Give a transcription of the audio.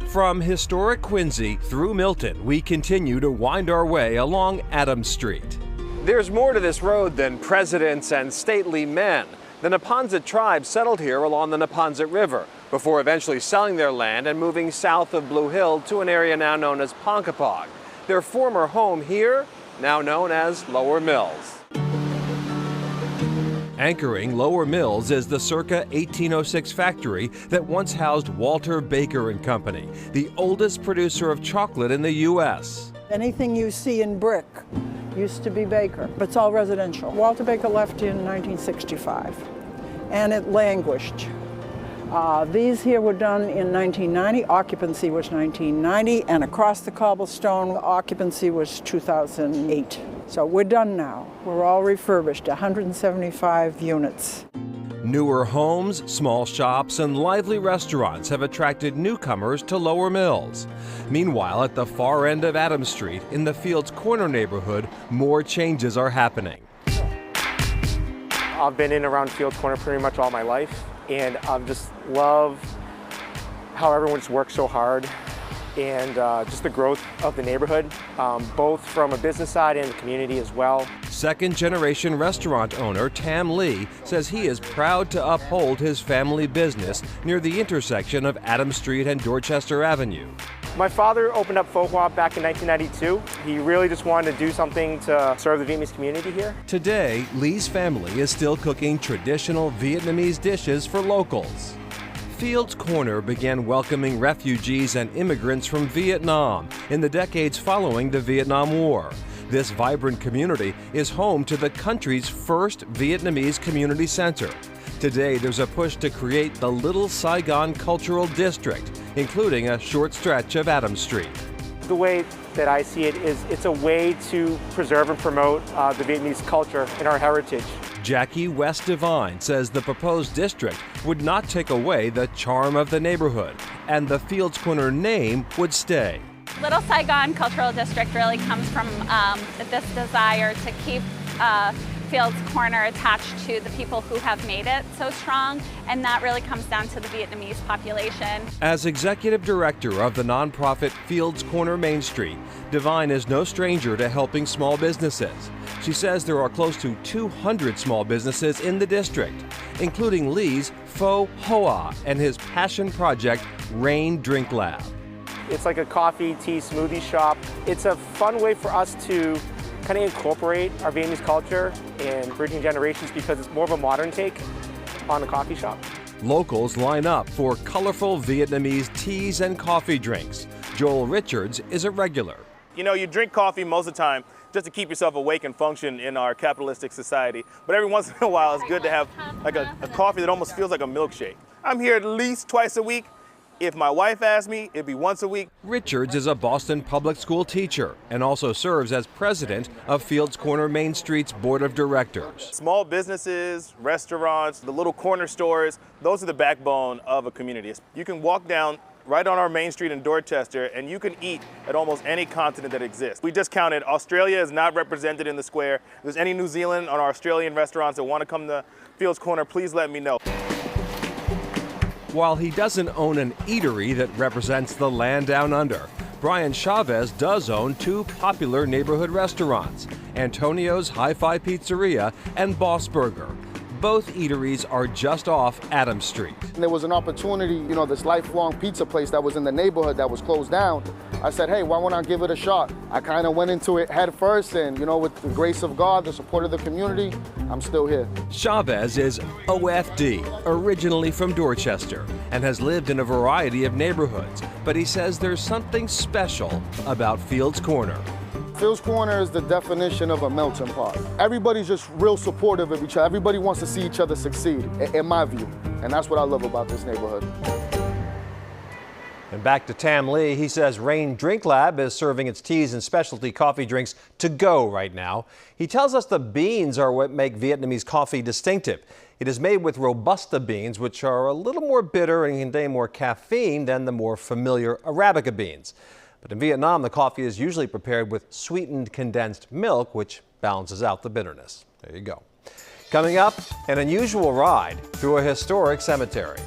From historic Quincy through Milton, we continue to wind our way along Adams Street. There's more to this road than presidents and stately men. The Neponset tribe settled here along the Neponset River before eventually selling their land and moving south of Blue Hill to an area now known as Ponkapog. Their former home here, now known as Lower Mills. Anchoring Lower Mills is the circa 1806 factory that once housed Walter Baker and Company, the oldest producer of chocolate in the U.S. Anything you see in brick used to be Baker, but it's all residential. Walter Baker left in 1965, and it languished. These here were done in 1990, occupancy was 1990, and across the cobblestone, occupancy was 2008. So we're done now. We're all refurbished, 175 units. Newer homes, small shops, and lively restaurants have attracted newcomers to Lower Mills. Meanwhile, at the far end of Adams Street, in the Fields Corner neighborhood, more changes are happening. I've been in around Fields Corner pretty much all my life, and I just love how everyone just works so hard and just the growth of the neighborhood, both from a business side and the community as well. Second-generation restaurant owner Tam Lee says he is proud to uphold his family business near the intersection of Adams Street and Dorchester Avenue. My father opened up Pho Hoa back in 1992. He really just wanted to do something to serve the Vietnamese community here. Today, Lee's family is still cooking traditional Vietnamese dishes for locals. Fields Corner began welcoming refugees and immigrants from Vietnam in the decades following the Vietnam War. This vibrant community is home to the country's first Vietnamese community center. Today, there's a push to create the Little Saigon Cultural District, including a short stretch of Adams Street. The way that I see it is it's a way to preserve and promote the Vietnamese culture and our heritage. Jackie West Devine says the proposed district would not take away the charm of the neighborhood, and the Fields Corner name would stay. Little Saigon Cultural District really comes from this desire to keep Fields Corner attached to the people who have made it so strong, and that really comes down to the Vietnamese population. As executive director of the nonprofit Fields Corner Main Street, Devine is no stranger to helping small businesses. She says there are close to 200 small businesses in the district, including Lee's Pho Hoa and his passion project, Rain Drink Lab. It's like a coffee, tea, smoothie shop. It's a fun way for us to kind of incorporate our Vietnamese culture and bridging generations because it's more of a modern take on a coffee shop. Locals line up for colorful Vietnamese teas and coffee drinks. Joel Richards is a regular. You know, you drink coffee most of the time just to keep yourself awake and function in our capitalistic society. But every once in a while, it's good to have like a coffee that almost feels like a milkshake. I'm here at least twice a week. If my wife asks me, it'd be once a week. Richards is a Boston public school teacher and also serves as president of Fields Corner Main Street's board of directors. Small businesses, restaurants, the little corner stores, those are the backbone of a community. You can walk down right on our main street in Dorchester and you can eat at almost any continent that exists. We just counted, Australia is not represented in the square. If there's any New Zealand or Australian restaurants that want to come to Fields Corner, please let me know. While he doesn't own an eatery that represents the land down under, Brian Chavez does own two popular neighborhood restaurants, Antonio's Hi-Fi Pizzeria and Boss Burger. Both eateries are just off Adams Street. There was an opportunity, you know, this lifelong pizza place that was in the neighborhood that was closed down. I said, hey, why won't I give it a shot? I kind of went into it head first, and, you know, with the grace of God, the support of the community, I'm still here. Chavez is OFD, originally from Dorchester, and has lived in a variety of neighborhoods, but he says there's something special about Fields Corner. Fields Corner is the definition of a melting pot. Everybody's just real supportive of each other. Everybody wants to see each other succeed, in my view. And that's what I love about this neighborhood. And back to Tam Lee, he says Rain Drink Lab is serving its teas and specialty coffee drinks to go right now. He tells us the beans are what make Vietnamese coffee distinctive. It is made with Robusta beans, which are a little more bitter and contain more caffeine than the more familiar Arabica beans. But in Vietnam, the coffee is usually prepared with sweetened condensed milk, which balances out the bitterness. There you go. Coming up, an unusual ride through a historic cemetery.